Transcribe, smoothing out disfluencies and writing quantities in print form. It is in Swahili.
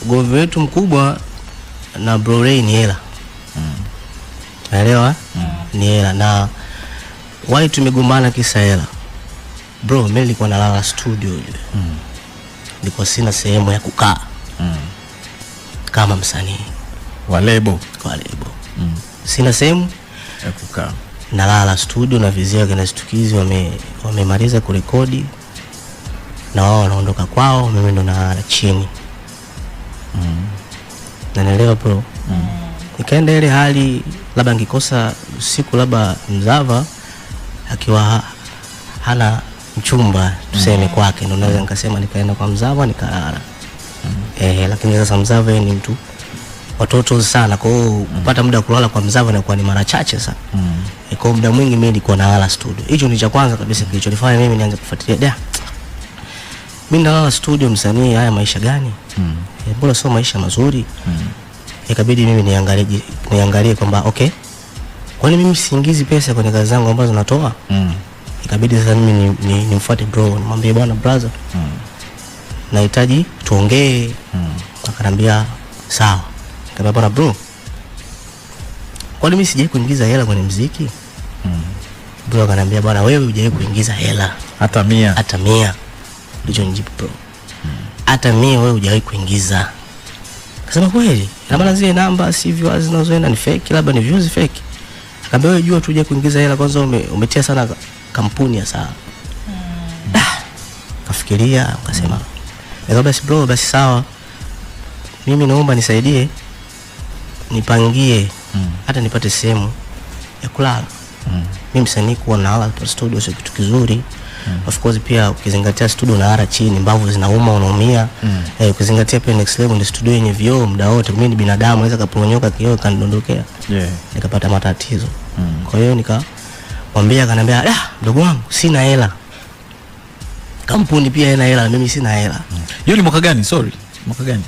ugomvi wetu mkubwa na Bro Ray ni hela. Naelewa? Ni hela, na why tumegombana kisa hela. Bro, mimi nilikuwa nalala studio ile. Nilikuwa sina sehemu ya kukaa. Kama msanii wa lebo. Sina sehemu ya kukaa. Nalala studio na vizia kina Stukizi wamemaliza kurekodi. Na wao wanaondoka kwao, mimi ndo nalala chini. Na naelewa bro. Nikaenda ile hali labda ngikosa usiku labda Mzava akiwa hana mchumba tuseme kwake, ndo naweza nikasema nikaenda kwa Mzava nikalala. Lakini sasa Mzava ni mtu watoto sana, kwa hiyo kupata muda kulala kwa Mzava inakuwa ni mara chache sana. Kwa muda mwingi mimi nilikuwa nalala studio. Hicho ni cha kwanza kabisa kilichonifanya mimi nianze kufuatilia mimi nalala studio, msanii haya maisha gani? Bora sio maisha mazuri. Ikabidi mimi niangalie kwamba okay, kwani mimi siingizi pesa kwenye kazi zangu ambazo natoa? Ikabidi sasa mimi nimfuate bro, nimwambie bwana brother, nahitaji tuongee. Akaniambia sawa. Nikamwambia bwana bro, kwani mimi sijai kuingiza hela kwenye muziki? Bro akaniambia bwana, wewe hujai kuingiza hela hata 100. Hata 100. Ndicho nijibu bro. Hata 100 wewe hujai kuingiza. Akasema kweli? Na maana zile namba si viewers zinazoenda ni fake, labda ni views fake. Akaniambia wewe jua tu hujai kuingiza hela, kwanza umetia sana kampuni ya sawa. Kafikiria akasema basi bro, basi sawa, mimi naomba nisaidie nipangie hata nipate sehemu ya kulala. Mimi msanii kuwa nalala kwa studio sio kitu kizuri. Of course pia ukizingatia studio nalala chini, mbavu zinauma, unaumia. Ukizingatia pia Next Level ni studio yenye vioo muda wote, mimi ni binadamu, naweza kaponyoka kioo kanidondokea. Nikapata matatizo. Kwa hiyo nikamwambia, akaniambia ndugu wangu sina hela, kampuni pia haina hela, mimi sina hela. Hiyo ni mwaka gani? Sorry, mwaka gani?